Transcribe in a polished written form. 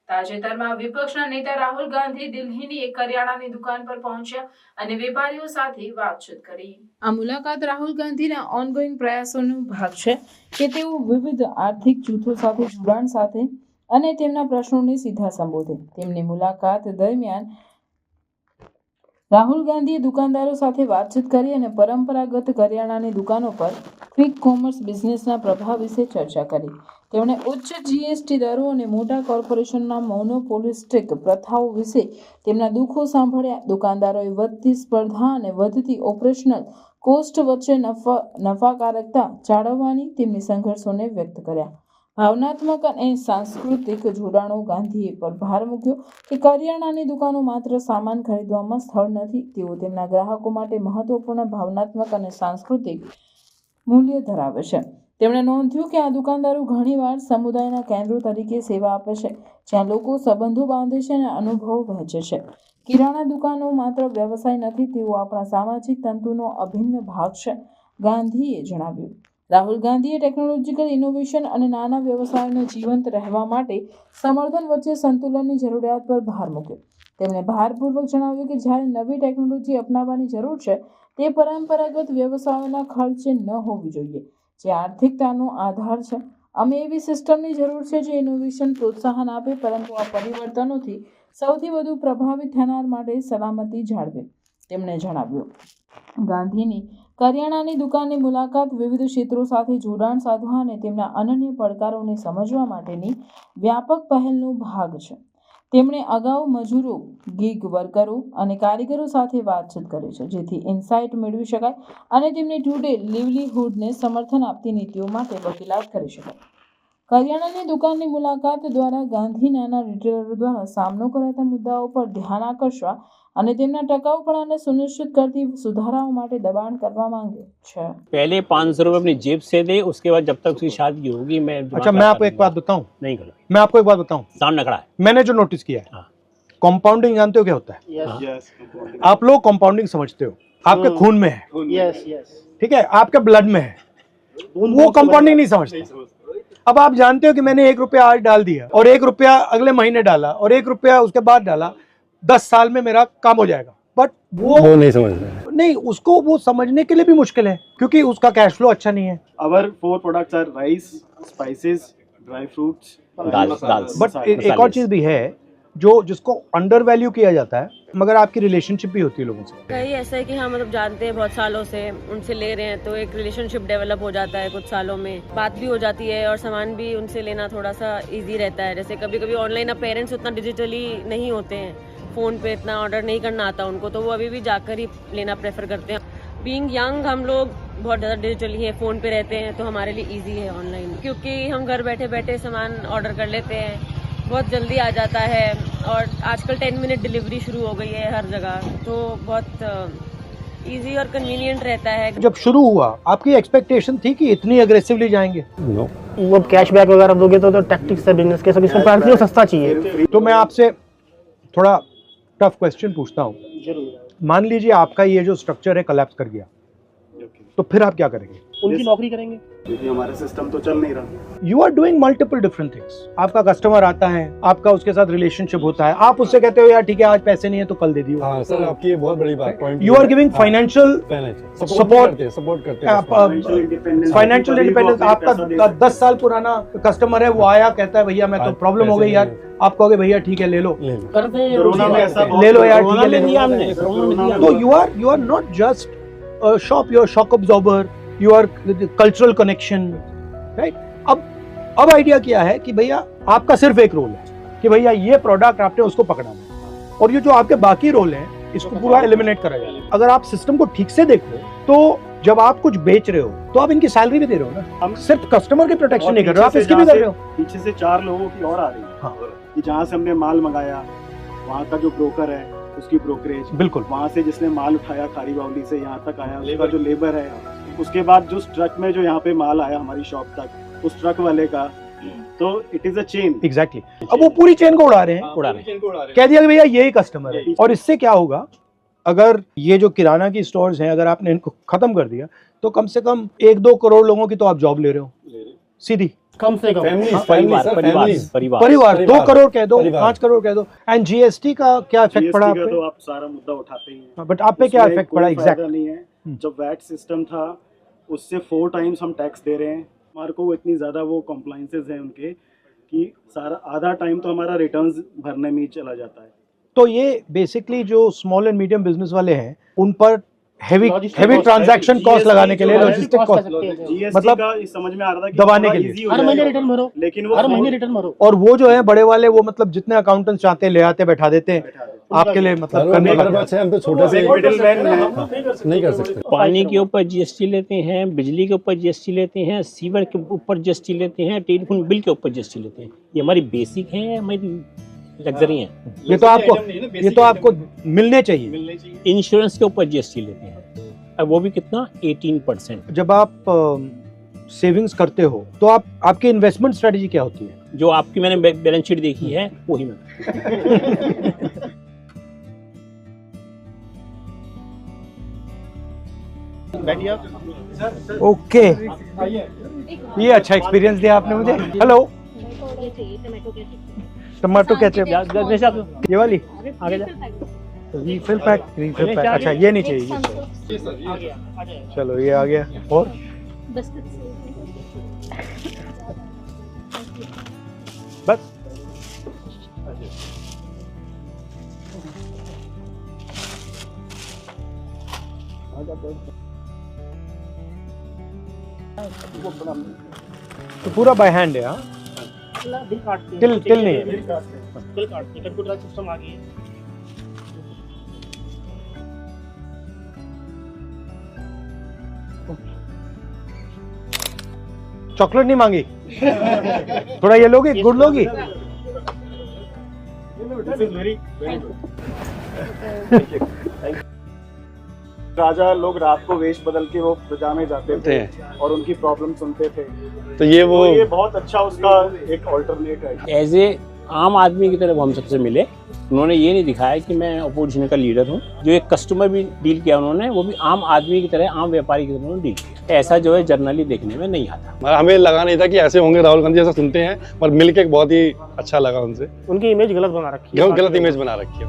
તાજેતરમાં વિપક્ષના નેતા રાહુલ ગાંધી દિલ્હીની એક કરિયાણાની દુકાન પર પહોંચ્યા અને વેપારીઓ સાથે વાતચીત કરી. આ મુલાકાત રાહુલ ગાંધીના ઓનગોઈંગ પ્રયાસોનો ભાગ છે કે તેઓ વિવિધ આર્થિક જૂથો સાથે જોડાણ સાથે અને તેમના પ્રશ્નોને સીધા સંબોધે. તેમની મુલાકાત દરમિયાન રાહુલ ગાંધીએ દુકાનદારો સાથે વાતચીત કરી અને પરંપરાગત કરિયાણાની દુકાનો પર ક્વિક કોમર્સ બિઝનેસના પ્રભાવ વિશે ચર્ચા કરી. તેમણે ઉચ્ચ જીએસટી દરો અને મોટા કોર્પોરેશનના મોનોપોલિસ્ટિક પ્રથાઓ વિશે તેમના દુઃખો સાંભળ્યા. દુકાનદારોએ વધતી સ્પર્ધા અને વધતી ઓપરેશનલ કોસ્ટ વચ્ચે નફાકારકતા જાળવવાની તેમની સંઘર્ષોને વ્યક્ત કર્યા. ભાવનાત્મક અને સાંસ્કૃતિક જોડાણો. ગાંધીએ પર ભાર મૂક્યો કે કરિયાણાની દુકાનો માત્ર સામાન ખરીદવામાં સ્થળ નથી, તેઓ તેમના ગ્રાહકો માટે મહત્વપૂર્ણ ભાવનાત્મક અને સાંસ્કૃતિક મૂલ્ય ધરાવે છે. તેમણે નોંધ્યું કે આ દુકાનદારો ઘણીવાર સમુદાયના કેન્દ્રો તરીકે સેવા આપે છે, જ્યાં લોકો સંબંધો બાંધે છે અને અનુભવો વહેંચે છે. કિરાણા દુકાનો માત્ર વ્યવસાય નથી, તેઓ આપણા સામાજિક તંતુનો અભિન્ન ભાગ છે, ગાંધીએ જણાવ્યું. રાહુલ ગાંધીએ ટેકનોલોજીકલ ઇનોવેશન અને નાના વ્યવસાયોને જીવંત રહેવા માટે સમર્થન વચ્ચે સંતુલનની જરૂરિયાત પર ભાર મૂક્યો. તેમણે ભારપૂર્વક જણાવ્યું કે જ્યારે નવી ટેકનોલોજી અપનાવવાની જરૂર છે, તે પરંપરાગત વ્યવસાયોના ખર્ચે ન હોવી જોઈએ, જે આર્થિકતાનો આધાર છે. અમે એવી સિસ્ટમની જરૂર છે જે ઇનોવેશન પ્રોત્સાહન આપે, પરંતુ આ પરિવર્તનોથી સૌથી વધુ પ્રભાવિત થનાર માટે સલામતી જાળવે, તેમણે જણાવ્યું. ગાંધીની કરિયાણાની દુકાનની મુલાકાત વિવિધ ક્ષેત્રો સાથે જોડાણ સાધવા અને તેમના અનન્ય પડકારોને સમજવા માટેની વ્યાપક પહેલનો ભાગ છે. તેમણે અગાઉ મજૂરો, ગીગ વર્કરો અને કારીગરો સાથે વાતચીત કરી છે, જેથી ઇનસાઇટ મેળવી શકાય અને તેમની ટુડે લીવલીહુડને સમર્થન આપતી નીતિઓ માટે વકીલાત કરી શકાય. કરિયાણાની દુકાનની મુલાકાત દ્વારા ગાંધી નાના રિટેલરો દ્વારા સામનો કરાતા મુદ્દાઓ પર ધ્યાન આકર્ષવા અને તેમના ટકાઉપણાને સુનિશ્ચિત કરતી સુધારાઓ માટે દબાણ કરવા માંગે છે. पहले 500 रुपए अपनी जेब से दे, उसके बाद जब तक उसकी शादी होगी मैं अच्छा, मैं आपको एक बात बताऊं, नहीं करूँ. मैं आपको एक बात बताऊं, सामने खड़ा है. मैंने जो नोटिस किया है, हाँ. कंपाउंडिंग जानते हो क्या होता है? आप लोग कंपाउंडिंग समझते हो, आपके खून में है, ठीक है, आपके ब्लड में है, वो कंपाउंडिंग नहीं समझते. अब आप जानते हो कि मैंने 1 रुपया आज डाल दिया और 1 रुपया अगले महीने डाला और 1 रुपया उसके बाद डाला, 10 साल में मेरा काम हो जाएगा. बट वो नहीं समझ रहे. नहीं, उसको वो समझने के लिए भी मुश्किल है, क्योंकि उसका कैश फ्लो अच्छा नहीं है. Our 4 products are rice, spices, dry fruits, dal. But एक और चीज भी है जिसको अंडर वैल्यू किया जाता है, मगर आपकी रिलेशनशिप भी होती है लोगों से. कई ऐसा है कि हाँ मतलब जानते हैं बहुत सालों से, उनसे ले रहे हैं तो एक रिलेशनशिप डेवलप हो जाता है कुछ सालों में, बात भी हो जाती है और सामान भी उनसे लेना थोड़ा सा इजी रहता है. जैसे कभी कभी ऑनलाइन अब पेरेंट्स उतना डिजिटली नहीं होते हैं, फ़ोन पे इतना ऑर्डर नहीं करना आता उनको, तो वो अभी भी जाकर ही लेना प्रेफर करते हैं. बीइंग यंग हम लोग बहुत ज़्यादा डिजिटली है, फ़ोन पे रहते हैं, तो हमारे लिए इजी है ऑनलाइन, क्योंकि हम घर बैठे बैठे सामान ऑर्डर कर लेते हैं, बहुत जल्दी आ जाता है. और आजकल 10 मिनट डिलीवरी शुरू हो गई है हर जगह, तो बहुत इजी और कन्वीनियंट रहता है. जब शुरू हुआ आपकी एक्सपेक्टेशन थी कि इतनी अग्रेसिवली जाएंगे? नो, वो कैशबैक वगैरह दोगे तो टैक्टिक्स है बिजनेस के, सब इसको प्राइस सस्ता चाहिए. तो मैं आपसे थोड़ा टफ क्वेश्चन पूछता हूँ. मान लीजिए आपका ये जो स्ट्रक्चर है कोलैप्स कर गया, तो फिर आप क्या करेंगे? उनकी नौकरी करेंगे, क्योंकि हमारा सिस्टम तो चल नहीं रहा. You are doing multiple different things. आपका कस्टमर आता है, आपका उसके साथ रिलेशनशिप होता है, आप उससे कहते हो यार ठीक है आज पैसे नहीं है तो कल दे दियो. हाँ सर, आपकी ये बहुत बड़ी बात point. You are giving financial support करते हैं. Financial independence. आपका 10 साल पुराना कस्टमर है, वो आया कहता है भैया मैं तो प्रॉब्लम हो गई यार, आप कहोगे भैया ठीक है ले लो, ले लो यार ठीक है ले लो. तो you are not just shop, you are shock absorber, you are cultural connection, right. अब आइडिया क्या है कि भैया आपका सिर्फ एक रोल है कि भैया ये प्रोडक्ट आपने उसको पकड़ाना है, और ये जो आपके बाकी रोल हैं इसको पूरा एलिमिनेट करा जाए. अगर आप सिस्टम को ठीक से देखो तो जब आप कुछ बेच रहे हो तो आप इनकी सैलरी भी दे रहे हो ना, हम सिर्फ कस्टमर की प्रोटेक्शन नहीं कर रहे हो, आप इसकी भी कर रहे हो. पीछे से 4 लोगों की और आ रही है. हाँ. कि जहाँ से हमने माल मंगाया वहाँ का जो ब्रोकर है उसकी ब्रोकरेज, बिल्कुल. वहाँ से जिसने माल उठाया खारी बावली से यहाँ तक आया उसका जो लेबर है, उसके बाद जो ट्रक में जो यहाँ पे माल आया हमारी शॉप तक, उस ट्रक वाले का, तो it is a chain. Exactly. अब वो पूरी चेन को उड़ा रहे हैं, उड़ा रहे हैं. कह दिया कि भैया यही कस्टमर है. और इससे क्या होगा अगर ये जो किराना की स्टोर्स हैं, अगर आपने इनको खत्म कर दिया तो कम से कम 1-2 करोड़ लोगों की तो आप जॉब ले रहे हो सीधी। कम से कम परिवार 2 करोड़ कह दो, 5 करोड़ कह दो। एंड जीएसटी का क्या इफेक्ट पड़ा आप GST का पे? तो आप सारा मुद्दा उठाते ही हैं, बट आप पे क्या उसमें इफेक्ट कोई पड़ा फायदा एग्जैक्ट? नहीं है। जब वैट सिस्टम था उससे 4 टाइम्स हम टैक्स दे रहे हैं। हमारे को इतनी ज़्यादा वो कॉम्प्लाइंसेस हैं उनके कि सारा आधा टाइम तो हमारा रिटर्न्स भरने में ही चला जाता है। तो ये बेसिकली जो स्मॉल एंड मीडियम बिजनेस वाले हैं उन पर हैवी ट्रांजैक्शन कॉस्ट लगाने के लिए लॉजिस्टिक कॉस्ट, GST मतलब का इस समझ में आ रहा था कि दबाने थोड़ा के लिए। easy हो हर महीने जाएगा, रिटर्न भरो, लेकिन वो हर महीने रिटर्न भरो। और वो जो है बड़े वाले वो मतलब जितने अकाउंटेंट्स चाहते हैं ले आते बैठा देते हैं आपके लिए, मतलब करने लग जाते हैं। हम तो छोटे से मिडिलमैन है। नहीं कर सकते। पानी के ऊपर जीएसटी लेते हैं, बिजली के ऊपर जीएसटी लेते हैं, सीवर के ऊपर जीएसटी लेते हैं, टेलीफोन बिल के ऊपर जीएसटी लेते हैं। ये हमारी बेसिक है, हमारी लग्जरी है। ये तो आपको मिलने चाहिए। इंश्योरेंस के ऊपर जीएसटी लेते हैं, और वो भी कितना 18%। जब आप सेविंग्स करते हो तो आपकी इन्वेस्टमेंट स्ट्रेटजी क्या होती है? जो आपकी मैंने बैलेंस शीट देखी है वही मैं ओके, ये अच्छा एक्सपीरियंस दिया आपने मुझे। हेलो, टमाटो केचप ये वाली आगे जा। रीफिल पैक, अच्छा ये नहीं चाहिए, चलो ये आ गया। और बस तो पूरा बाय हैंड है। हाँ, तिल नहीं है। कंप्यूटर सिस्टम आ गई है। चॉकलेट नहीं मांगी? थोड़ा ये लोगी, गुड़ लोगी? राजा लोग रात को वेश बदल के वो प्रजा में जाते थे और उनकी प्रॉब्लम सुनते थे, तो ये वो तो ये बहुत अच्छा उसका एक ऑल्टरनेट है। एज ए आम आदमी की तरह वो हम सबसे मिले। उन्होंने ये नहीं दिखाया कि मैं अपोजिशन का लीडर हूँ। जो एक कस्टमर भी डील किया उन्होंने, वो भी आम आदमी की तरह, आम व्यापारी की तरह उन्होंने डील किया। ऐसा जो है जर्नली देखने में नहीं आता। हमें लगा नहीं था कि ऐसे होंगे राहुल गांधी, ऐसा सुनते हैं, पर मिलके बहुत ही अच्छा लगा उनसे। उनकी इमेज गलत बना रखी है, गलत इमेज बना रखी है।